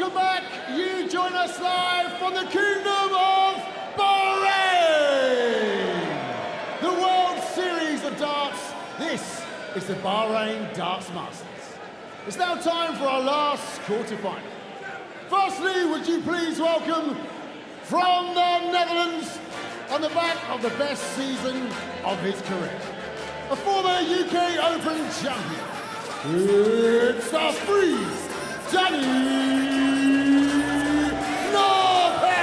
welcome back. You join us live from the Kingdom of Bahrain. The World Series of Darts. This is the Bahrain Darts Masters. It's now time for our last quarter-final. Firstly, would you please welcome from the Netherlands, on the back of the best season of his career, a former UK Open champion. It's the Freeze, Johnny Noppert!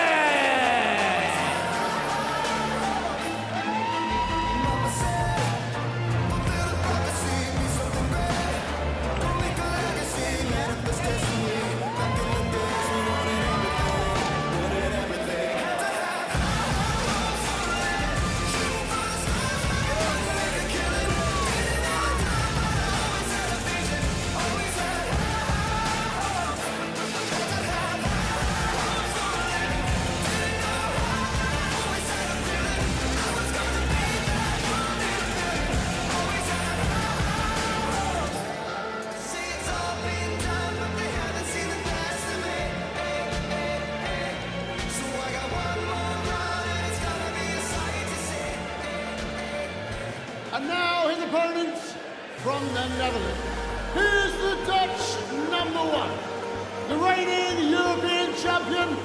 And now his opponent from the Netherlands. Here's the Dutch #1, the reigning European champion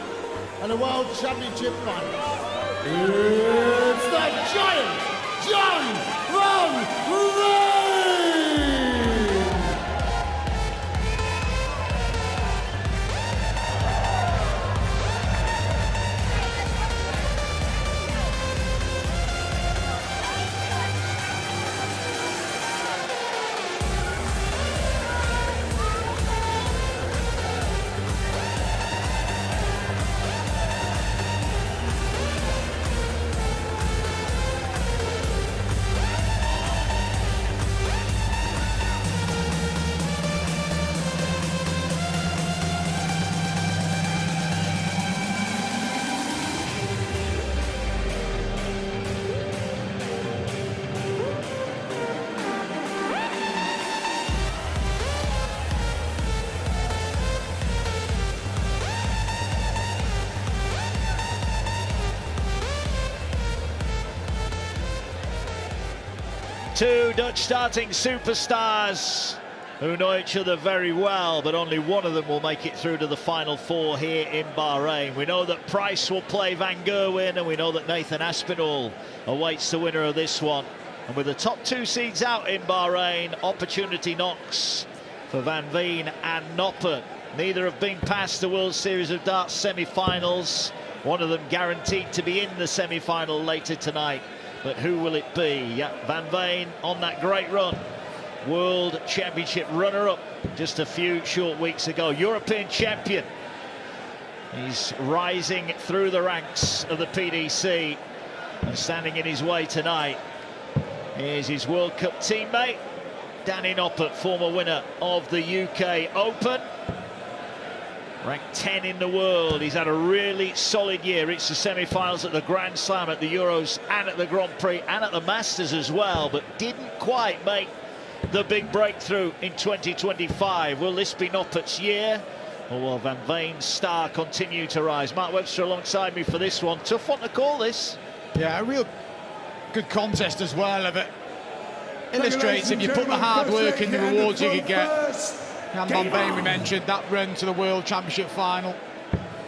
and a World Championship finalist. It's the Giant, Gian van Veen! Two Dutch starting superstars who know each other very well, but only one of them will make it through to the final four here in Bahrain. We know that Price will play Van Gerwen, and we know that Nathan Aspinall awaits the winner of this one. And with the top two seeds out in Bahrain, opportunity knocks for Van Veen and Noppert. Neither have been past the World Series of Darts semi-finals. One of them guaranteed to be in the semi-final later tonight. But who will it be? Yeah, Van Veen on that great run. World Championship runner-up just a few short weeks ago. European champion. He's rising through the ranks of the PDC. And standing in his way tonight is his World Cup teammate, Danny Noppert, former winner of the UK Open. Ranked 10 in the world. He's had a really solid year. Reached the semi-finals at the Grand Slam, at the Euros and at the Grand Prix and at the Masters as well, but didn't quite make the big breakthrough in 2025. Will this be Noppert's year, or will Van Veen's star continue to rise? Mark Webster alongside me for this one. Tough one to call this. Yeah, a real good contest as well. Of it illustrates if you put the hard work in, the rewards you could get. And Van Veen, we mentioned, that run to the World Championship final.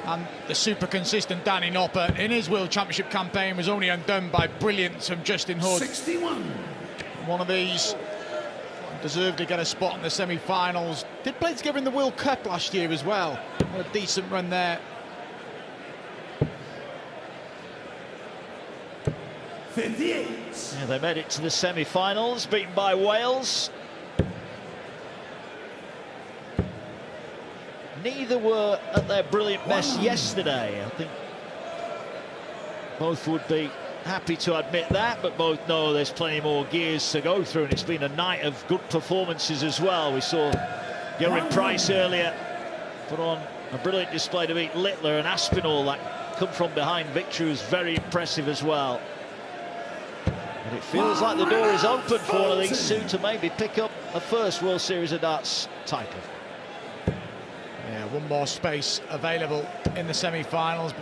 And the super consistent Danny Noppert in his World Championship campaign was only undone by brilliance from Justin Hood. 61. One of these deserved to get a spot in the semi-finals. Did play together in the World Cup last year as well. Had a decent run there. 58. Yeah, they made it to the semi-finals, beaten by Wales. Neither were at their brilliant best yesterday. I think both would be happy to admit that, but both know there's plenty more gears to go through, and it's been a night of good performances as well. We saw Geraint Price earlier put on a brilliant display to beat Littler, and Aspinall, that come from behind victory, was very impressive as well. And it feels like the door is open for one of these two to maybe pick up a first World Series of Darts title. Yeah, one more space available in the semi-finals.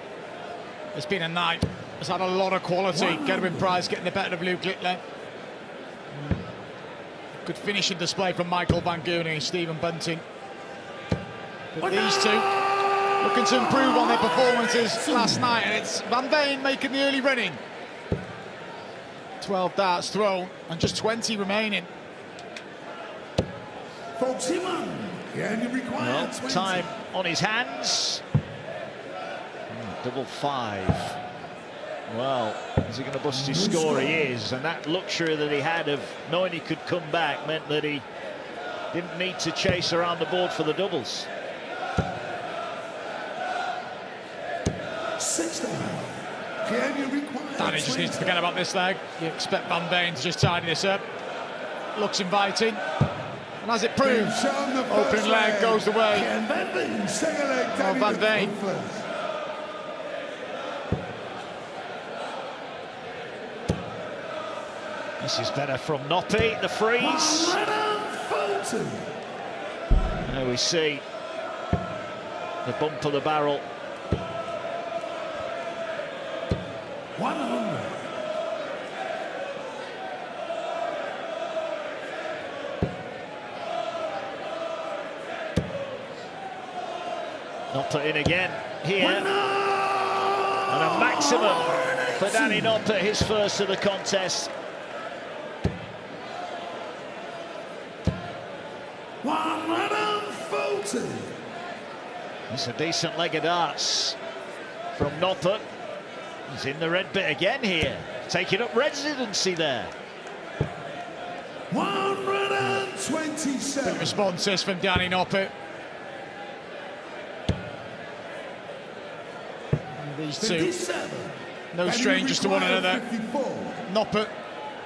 It's been a night. It's had a lot of quality. Gerwin Price getting the better of Luke Littler. Good finishing display from Michael Van Goenen and Stephen Bunting. But these two looking to improve on their performances last night, and it's Van Veen making the early running. 12 darts thrown and just 20 remaining. Well, time on his hands. Double 5. Well, is he going to bust his score? He is, and that luxury that he had of knowing he could come back meant that he didn't need to chase around the board for the doubles. 60. Danny just needs to forget about this leg. You expect Van Veen to just tidy this up. Looks inviting. And as it proves, opening leg goes the way of Van Veen. This is better from Noppert, the freeze. There we see the bump of the barrel. 100. Noppert in again here. And a maximum for Danny Noppert, his first of the contest. 140. It's a decent leg of darts from Noppert. He's in the red bit again here, taking up residency there. 127. Big responses from Danny Noppert. These two, no strangers to one another. Noppert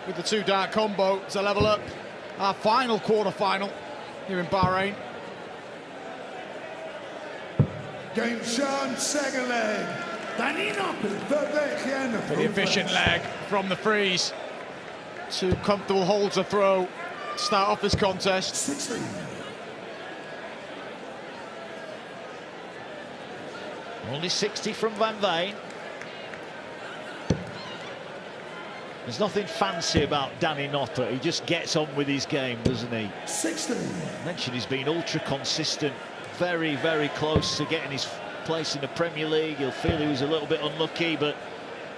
with the 2-dart combo to level up our final quarter-final here in Bahrain. Game Gian, second leg. Danny Noppert, third leg. Pretty efficient leg from the freeze. 2 comfortable holds to throw to start off this contest. 16. Only 60 from Van Veen. There's nothing fancy about Danny Noppert. He just gets on with his game, doesn't he? 16. I mentioned he's been ultra consistent, very, very close to getting his place in the Premier League. He'll feel he was a little bit unlucky, but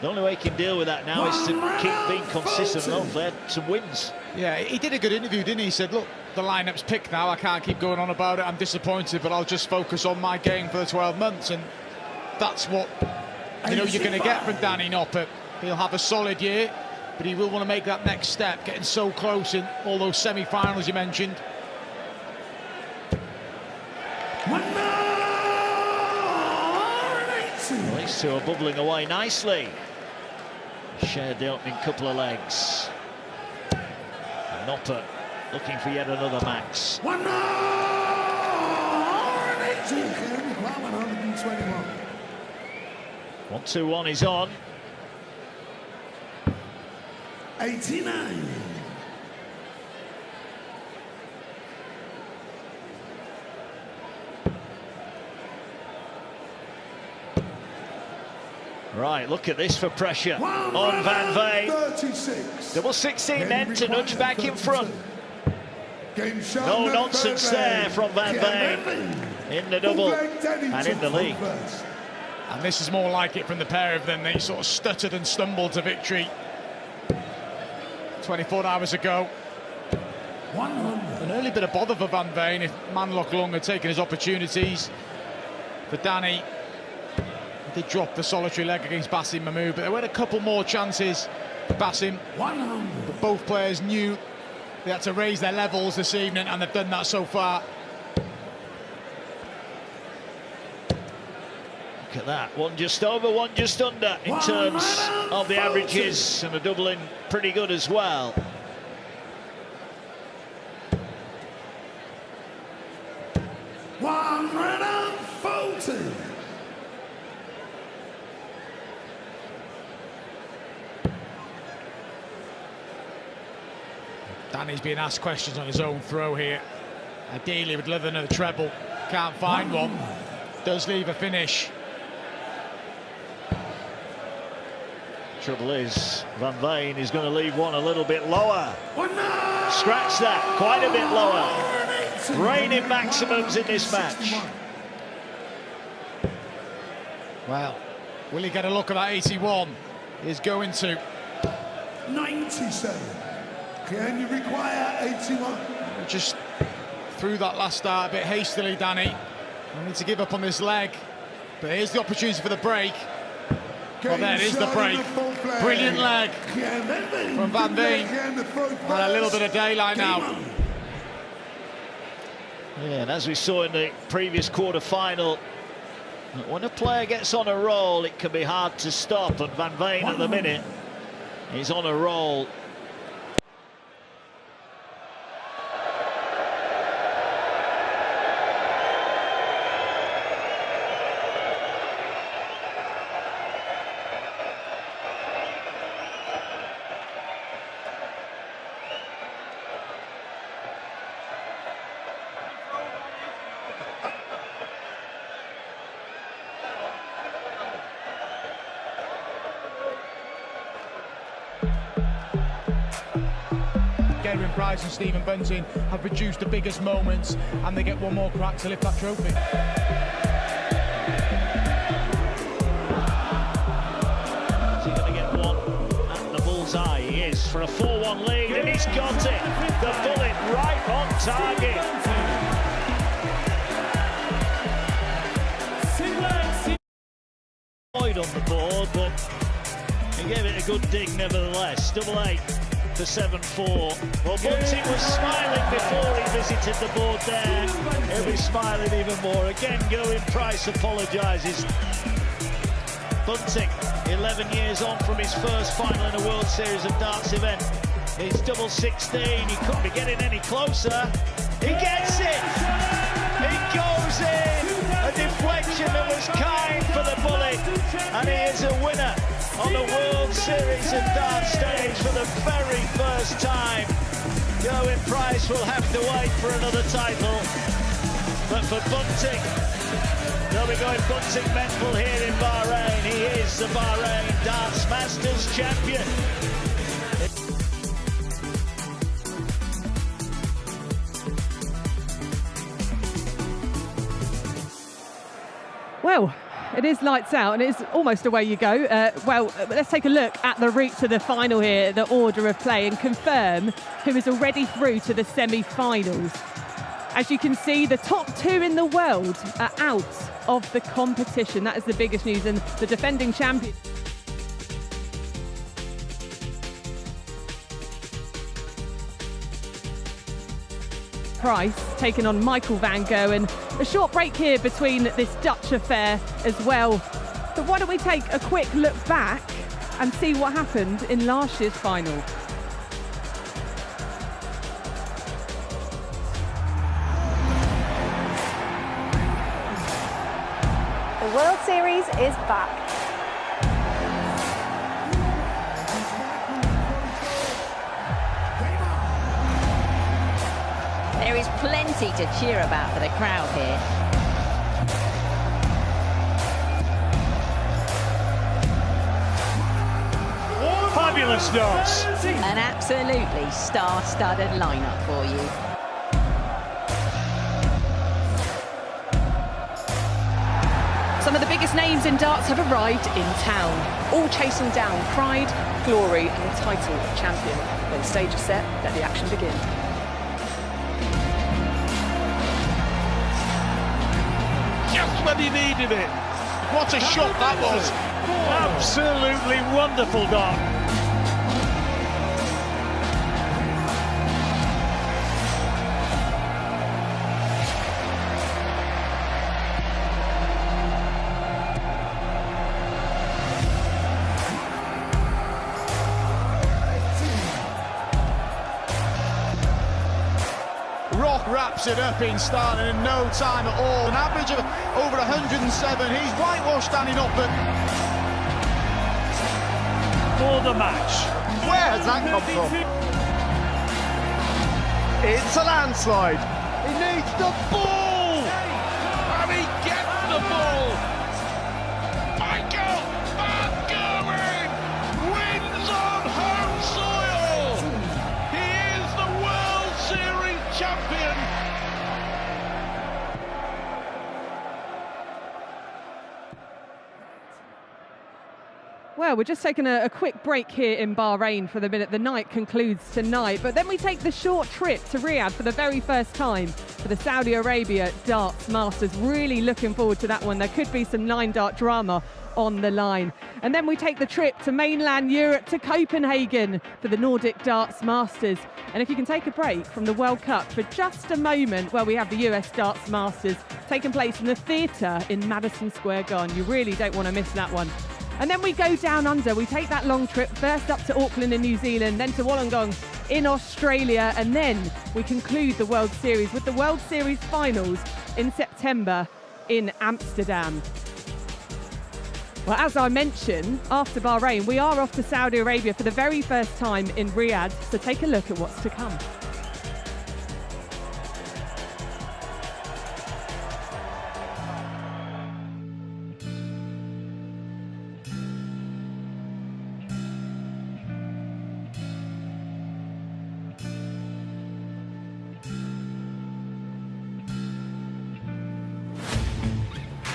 the only way he can deal with that now is to keep being consistent and hopefully had some wins. Yeah, he did a good interview, didn't he? He said, look, the lineup's picked now. I can't keep going on about it. I'm disappointed, but I'll just focus on my game for the 12 months. And that's what you know you're going to get from Danny Noppert. He'll have a solid year, but he will want to make that next step, getting so close in all those semi-finals you mentioned. Well, these two are bubbling away nicely. Shared the opening couple of legs. Noppert looking for yet another max. 1-2-1 is on. 89. Right, look at this for pressure on Van Veen. 36. Double 16 then to nudge back in front. No nonsense there from Van Veen in the double and in the league. And this is more like it from the pair of them. They sort of stuttered and stumbled to victory 24 hours ago. 100. An early bit of bother for Van Veen if Manlock Long had taken his opportunities. For Danny, he did drop the solitary leg against Basim Mahmood, but there were a couple more chances for Basim. 100. But both players knew they had to raise their levels this evening, and they've done that so far. Look at that, one just over, one just under in terms of the averages, and a doubling pretty good as well. Danny's being asked questions on his own throw here. Ideally, would love another treble. Can't find one. Does leave a finish. Trouble is, Van Veen is going to leave one a little bit lower. Scratch that, quite a bit lower. Reigning maximums in this match. Well, will he get a look at that 81? He's going to. 97. Can you require 81? Just threw that last start a bit hastily, Danny. I need to give up on this leg. But here's the opportunity for the break. Well, there is the break. Brilliant leg from Van Veen. And a little bit of daylight now. Yeah, and as we saw in the previous quarter-final, when a player gets on a roll, it can be hard to stop. And Van Veen at the minute, he's on a roll. Price and Stephen Bunting have produced the biggest moments, and they get one more crack to lift that trophy. Is he going to get one at the bullseye? He is, for a 4-1 lead, and he's got it. The bullet right on target. On the board, but he gave it a good dig nevertheless. 8-8 to 7-4. Well, Bunting was smiling before he visited the board there. He'll be smiling even more. Again, Going Price apologises. Bunting, 11 years on from his first final in a World Series of Darts event. He's double 16. He couldn't be getting any closer. He gets it. It goes in. A deflection that was kind for the bullet, and he is a winner on the World Series of Darts stage for the very first time. Going Price will have to wait for another title, but for Bunting, they'll be going Bunting mental here in Bahrain. He is the Bahrain Darts Masters champion. Well, it is lights out and it's almost away you go. Let's take a look at the route to the final here, the order of play, and confirm who is already through to the semi-finals. As you can see, the top 2 in the world are out of the competition. That is the biggest news, and the defending champion. Price taking on Michael van Gerwen. A short break here between this Dutch affair as well. But why don't we take a quick look back and see what happened in last year's final. The World Series is back. There is plenty to cheer about for the crowd here. Fabulous darts. An absolutely star-studded lineup for you. Some of the biggest names in darts have arrived in town, all chasing down pride, glory and the title of champion. When the stage is set, let the action begin. Just when he needed it. What a shot that was. Absolutely wonderful dart. Rock wraps it up in style and in no time at all. An average of over 107. He's whitewashed Danny Noppert. For the match. Where has that come from? It's a landslide. He needs the ball. champion. Well, we're just taking a quick break here in Bahrain for the minute the night concludes tonight, but then we take the short trip to Riyadh for the very first time for the Saudi Arabia Darts Masters. Really looking forward to that one. There could be some 9-dart drama on the line. And then we take the trip to mainland Europe, to Copenhagen for the Nordic Darts Masters. And if you can take a break from the World Cup for just a moment, well, we have the US Darts Masters taking place in the theatre in Madison Square Garden. You really don't want to miss that one. And then we go down under. We take that long trip, first up to Auckland in New Zealand, then to Wollongong in Australia, and then we conclude the World Series with the World Series finals in September in Amsterdam. Well, as I mentioned, after Bahrain, we are off to Saudi Arabia for the very first time in Riyadh, so take a look at what's to come.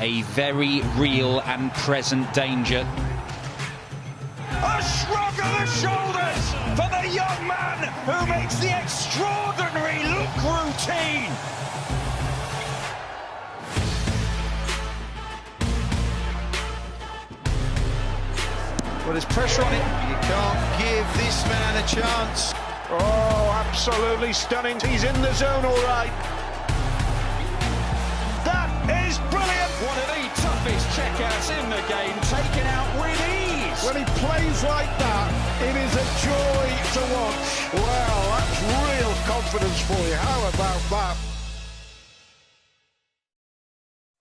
A very real and present danger. A shrug of the shoulders for the young man who makes the extraordinary look routine. Well, there's pressure on him. You can't give this man a chance. Oh, absolutely stunning. He's in the zone all right. That is brilliant. One of the toughest checkouts in the game, taken out with ease. When he plays like that, it is a joy to watch. Well, that's real confidence for you. How about that?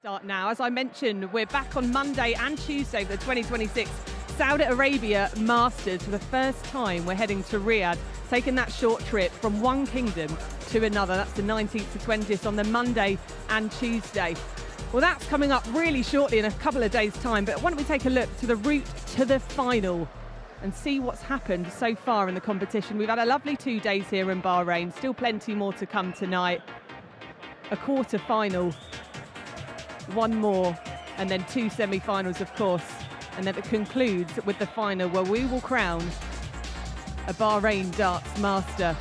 Start now. As I mentioned, we're back on Monday and Tuesday for the 2026 Saudi Arabia Masters. For the first time, we're heading to Riyadh, taking that short trip from one kingdom to another. That's the 19th to 20th on the Monday and Tuesday. Well, that's coming up really shortly in a couple of days' time, but why don't we take a look to the route to the final and see what's happened so far in the competition. We've had a lovely 2 days here in Bahrain, still plenty more to come tonight. A quarter-final, one more, and then 2 semi-finals, of course. And then it concludes with the final, where we will crown a Bahrain Darts Master.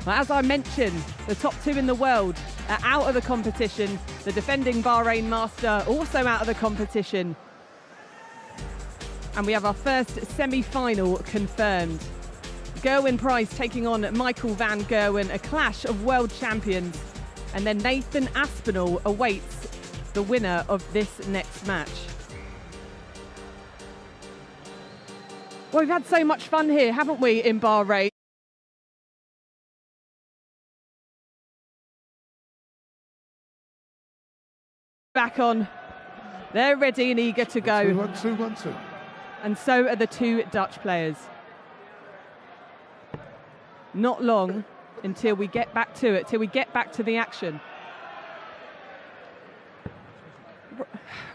Well, as I mentioned, the top 2 in the world are out of the competition. The defending Bahrain Master also out of the competition. And we have our first semi-final confirmed. Gerwyn Price taking on Michael van Gerwen, a clash of world champions. And then Nathan Aspinall awaits the winner of this next match. Well, we've had so much fun here, haven't we, in Bahrain? Back on. They're ready and eager to go. 2-1-2-1-2. And so are the 2 Dutch players. Not long until we get back to it, till we get back to the action.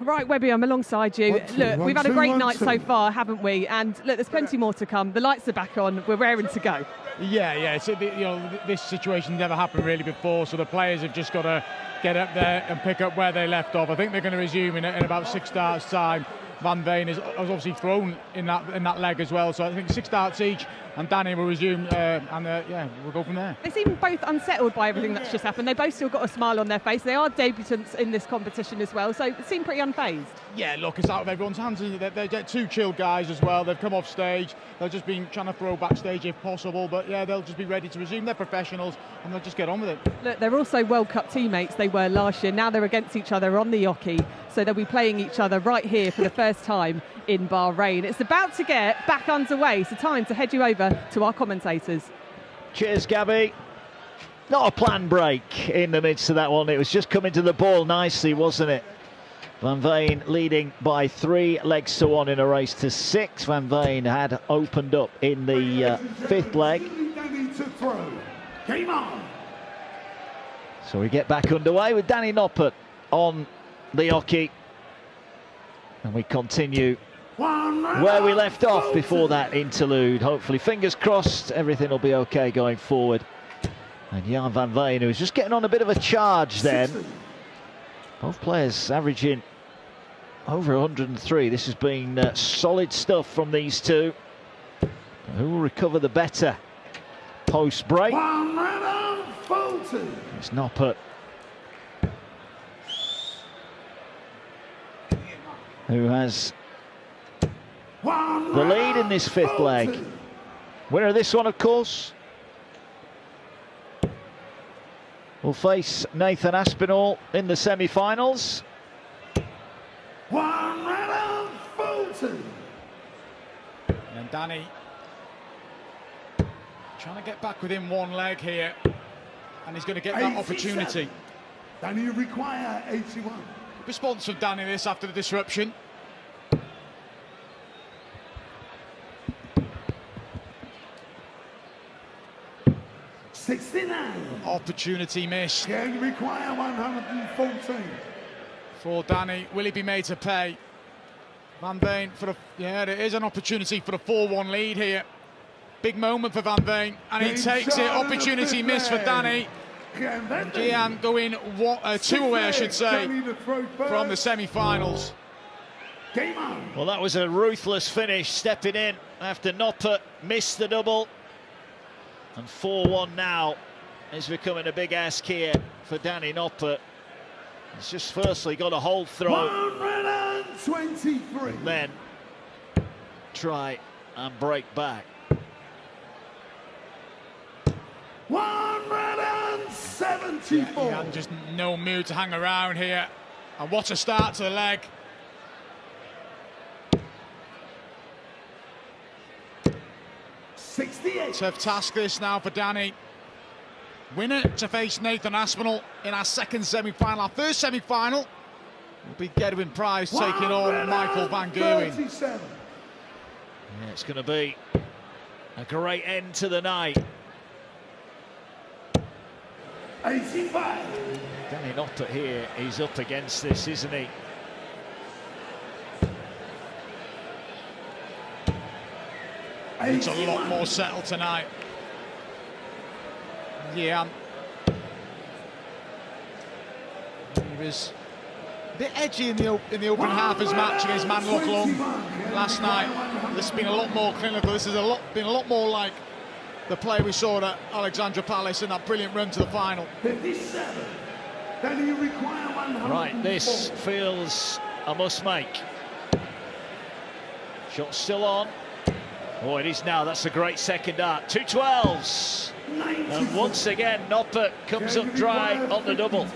Right, Webby, I'm alongside you. Look, we've had a great night so far, haven't we? And look, there's plenty more to come. The lights are back on. We're raring to go. Yeah. So this situation never happened really before, so the players have just got to get up there and pick up where they left off. I think they're going to resume in about 6 darts time. Van Veen has obviously thrown in that leg as well, so I think 6 darts each, and Danny will resume, and we'll go from there. They seem both unsettled by everything that's just happened. They both still got a smile on their face. They are debutants in this competition as well, so they seem pretty unfazed. Yeah, look, it's out of everyone's hands. They're 2 chilled guys as well. They've come off stage. They've just been trying to throw backstage if possible, but yeah, they'll just be ready to resume. They're professionals, and they'll just get on with it. Look, they're also World Cup teammates. They were last year. Now they're against each other on the oche, so they'll be playing each other right here for the first time in Bahrain. It's about to get back underway, so time to head you over to our commentators. Cheers, Gabby. Not a planned break in the midst of that one. It was just coming to the ball nicely, wasn't it? Van Veen leading by 3 legs to 1 in a race to 6. Van Veen had opened up in the 5th leg. Game on. So we get back underway with Danny Noppert on the oche. And we continue where we left off before that interlude. Hopefully, fingers crossed, everything will be okay going forward. And Gian van Veen, who's just getting on a bit of a charge then. Both players averaging over 103. This has been solid stuff from these two. But who will recover the better post break? It's Noppert, who has the lead in this fifth leg. Winner of this one, of course, will face Nathan Aspinall in the semi-finals. And Danny trying to get back within one leg here, and he's going to get that opportunity. Danny require 81. Response from Danny this after the disruption. Opportunity missed. Can require 114. For Danny, will he be made to pay? Van Veen for the, yeah, there is an opportunity for the 4-1 lead here. Big moment for Van Veen, and he takes it. Opportunity missed for Danny. And Gian going two away, I should say, from the semi-finals. Well, that was a ruthless finish, stepping in after Noppert missed the double. And 4-1 now is becoming a big ask here for Danny Noppert. He's just firstly got to hold throw. 123. And then try and break back. 174. Yeah, just no mood to hang around here. And what a start to the leg. Tough task this now for Danny. Winner to face Nathan Aspinall in our second semi-final. Our first semi-final will be Gedwin Price taking on Michael van Gerwen. Yeah, it's going to be a great end to the night. 85. Danny Noppert here, he's up against this, isn't he? It's a lot more settled tonight. Yeah. He was a bit edgy in the open half as match against Man Loch Long last night. This has been a lot more clinical. This has been a lot more like the play we saw at Alexandra Palace in that brilliant run to the final. 57. Then you require 104. Right, this feels a must make. Shot still on. Oh, it is now. That's a great second dart. 2 12s. And once again, Noppert comes up dry on the double.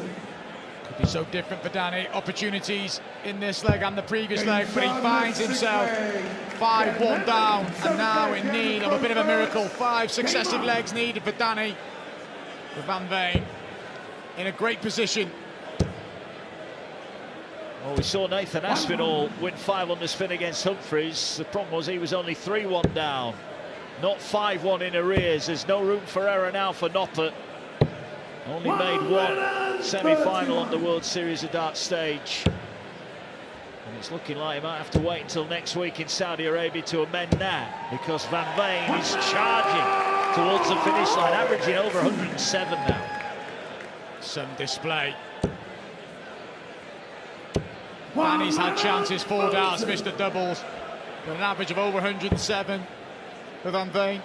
Could be so different for Danny. Opportunities in this leg and the previous leg, but he finds himself 5-1 down, and now in need of a bit of a miracle. 5 successive legs needed for Danny. With Van Veen in a great position. Well, we saw Nathan Aspinall win 5 on the spin against Humphries. The problem was he was only 3-1 down, not 5-1 in arrears. There's no room for error now for Noppert. Only made one semi-final on the World Series of Darts stage. And it's looking like he might have to wait until next week in Saudi Arabia to amend that, because Van Veen is charging towards the finish line, averaging over 107 now. Some display. Danny's had chances, 4 darts, missed the doubles, but an average of over 107 for Van Veen.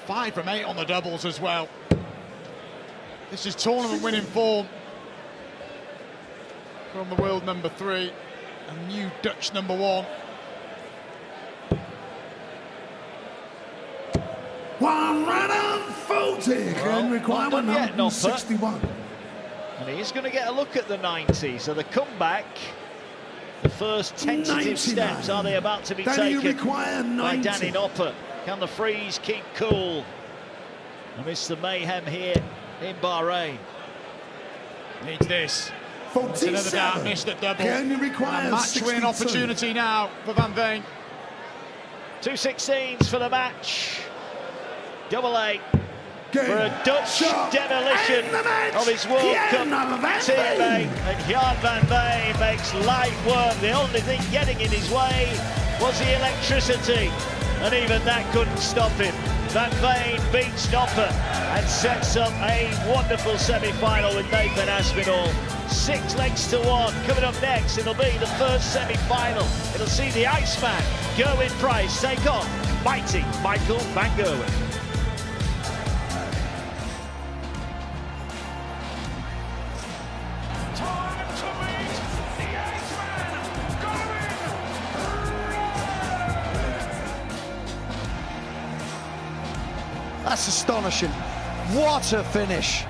5 from 8 on the doubles as well. This is tournament winning form from the world number 3 and new Dutch number 1. 140. Can require 161. And he's going to get a look at the 90. So the comeback, the first tentative steps, are they about to be taken by Danny Noppert? Can the freeze keep cool amidst the mayhem here in Bahrain? Needs this. It's another dart, missed at double. A match-winning opportunity now for Van Veen. 2 16s for the match. Double 8. For a Dutch demolition of his World Cup teammate, and Gian van Veen makes light work. The only thing getting in his way was the electricity, and even that couldn't stop him. that Veen beats Noppert and sets up a wonderful semi-final with Nathan Aspinall. 6 legs to 1. Coming up next, it'll be the first semi-final. It'll see the Iceman, Gerwyn Price, take on mighty Michael van Gerwen. That's astonishing. What a finish.